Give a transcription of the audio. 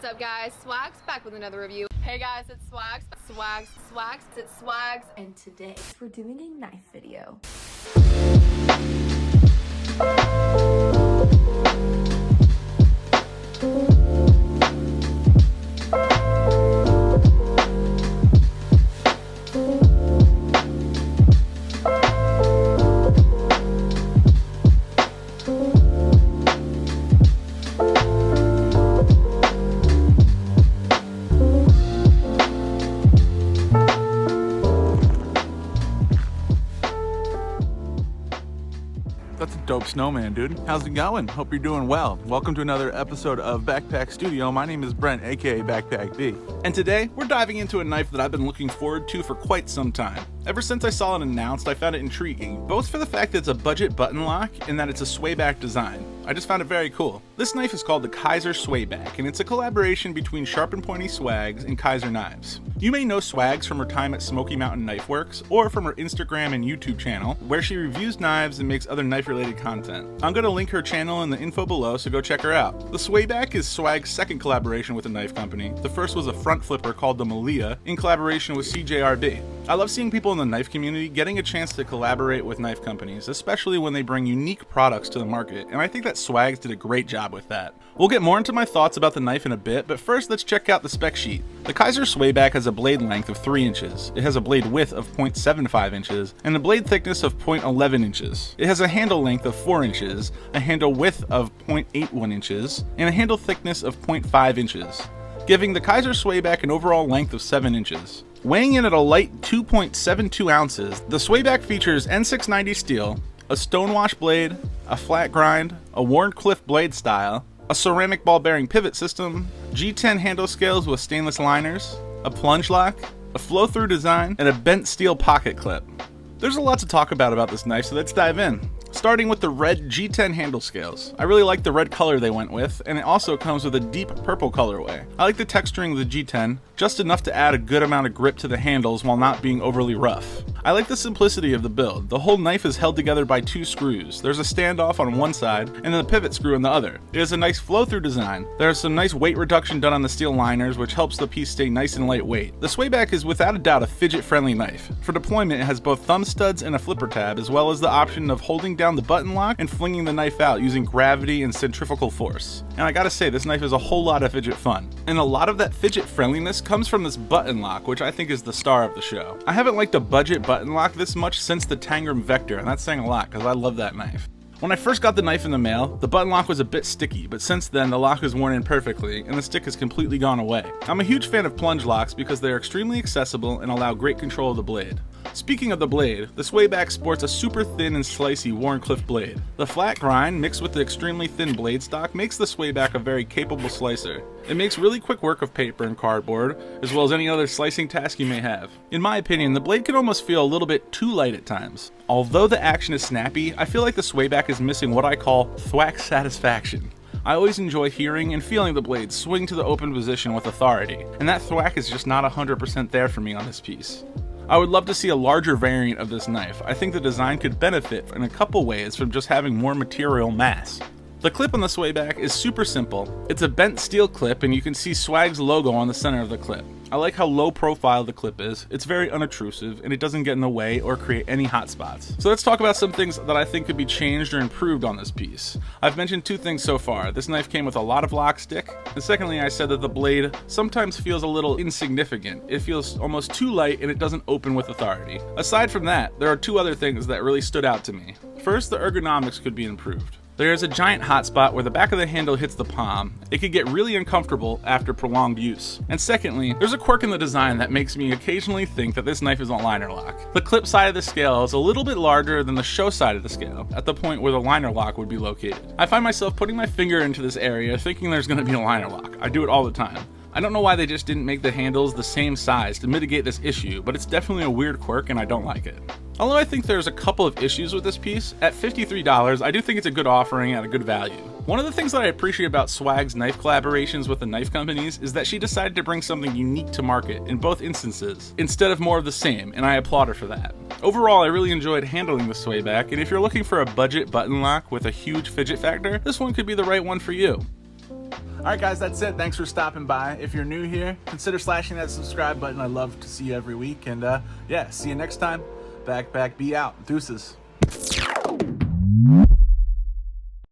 What's up, guys? Swaggs back with another review. Hey guys, it's Swaggs, it's Swaggs, and today we're doing a knife video. That's a dope snowman, dude. How's it going? Hope you're doing well. Welcome to another episode of Bakpak Studio. My name is Brent, aka Bakpak B. And today, we're diving into a knife that I've been looking forward to for quite some time. Ever since I saw it announced, I found it intriguing, both for the fact that it's a budget button lock and that it's a swayback design. I just found it very cool. This knife is called the Kizer Swayback, and it's a collaboration between Sharp and Pointy Swaggs and Kizer Knives. You may know Swaggs from her time at Smoky Mountain Knife Works, or from her Instagram and YouTube channel, where she reviews knives and makes other knife-related content. I'm going to link her channel in the info below, so go check her out. The Swayback is Swaggs' second collaboration with a knife company. The first was a front flipper called the Malia, in collaboration with CJRB. I love seeing people in the knife community getting a chance to collaborate with knife companies, especially when they bring unique products to the market, and I think that Swaggs did a great job with that. We'll get more into my thoughts about the knife in a bit, but first let's check out the spec sheet. The Kizer Swayback has a blade length of 3 inches, it has a blade width of 0.75 inches, and a blade thickness of 0.11 inches. It has a handle length of 4 inches, a handle width of 0.81 inches, and a handle thickness of 0.5 inches, giving the Kizer Swayback an overall length of 7 inches. Weighing in at a light 2.72 ounces, the Swayback features N690 steel, a stonewash blade, a flat grind, a Wharncliffe blade style, a ceramic ball bearing pivot system, G10 handle scales with stainless liners, a plunge lock, a flow-through design, and a bent steel pocket clip. There's a lot to talk about this knife, so let's dive in. Starting with the red G10 handle scales. I really like the red color they went with, and it also comes with a deep purple colorway. I like the texturing of the G10, just enough to add a good amount of grip to the handles while not being overly rough. I like the simplicity of the build. The whole knife is held together by 2 screws. There's a standoff on one side, and then a pivot screw on the other. It has a nice flow-through design. There's some nice weight reduction done on the steel liners, which helps the piece stay nice and lightweight. The Swayback is without a doubt a fidget-friendly knife. For deployment, it has both thumb studs and a flipper tab, as well as the option of holding down the button lock and flinging the knife out using gravity and centrifugal force. And I gotta say, this knife is a whole lot of fidget fun. And a lot of that fidget friendliness comes from this button lock, which I think is the star of the show. I haven't liked a budget button lock this much since the Tangram Vector, and that's saying a lot because I love that knife. When I first got the knife in the mail, the button lock was a bit sticky, but since then the lock is worn in perfectly and the stick has completely gone away. I'm a huge fan of plunge locks because they are extremely accessible and allow great control of the blade. Speaking of the blade, the Swayback sports a super thin and slicey Wharncliffe blade. The flat grind mixed with the extremely thin blade stock makes the Swayback a very capable slicer. It makes really quick work of paper and cardboard, as well as any other slicing task you may have. In my opinion, the blade can almost feel a little bit too light at times. Although the action is snappy, I feel like the Swayback is missing what I call thwack satisfaction. I always enjoy hearing and feeling the blade swing to the open position with authority, and that thwack is just not 100% there for me on this piece. I would love to see a larger variant of this knife. I think the design could benefit in a couple ways from just having more material mass. The clip on the Swayback is super simple. It's a bent steel clip and you can see Swaggs' logo on the center of the clip. I like how low profile the clip is. It's very unobtrusive and it doesn't get in the way or create any hot spots. So let's talk about some things that I think could be changed or improved on this piece. I've mentioned 2 things so far. This knife came with a lot of lock stick, and secondly I said that the blade sometimes feels a little insignificant. It feels almost too light and it doesn't open with authority. Aside from that, there are 2 other things that really stood out to me. First, the ergonomics could be improved. There is a giant hot spot where the back of the handle hits the palm. It could get really uncomfortable after prolonged use. And secondly, there's a quirk in the design that makes me occasionally think that this knife is on liner lock. The clip side of the scale is a little bit larger than the show side of the scale, at the point where the liner lock would be located. I find myself putting my finger into this area thinking there's going to be a liner lock. I do it all the time. I don't know why they just didn't make the handles the same size to mitigate this issue, but it's definitely a weird quirk and I don't like it. Although I think there's a couple of issues with this piece, at $53, I do think it's a good offering at a good value. One of the things that I appreciate about Swaggs' knife collaborations with the knife companies is that she decided to bring something unique to market in both instances, instead of more of the same, and I applaud her for that. Overall, I really enjoyed handling the Swayback, and if you're looking for a budget button lock with a huge fidget factor, this one could be the right one for you. Alright guys, that's it. Thanks for stopping by. If you're new here, consider slashing that subscribe button. I love to see you every week. And yeah, see you next time. Bakpak be out. Deuces.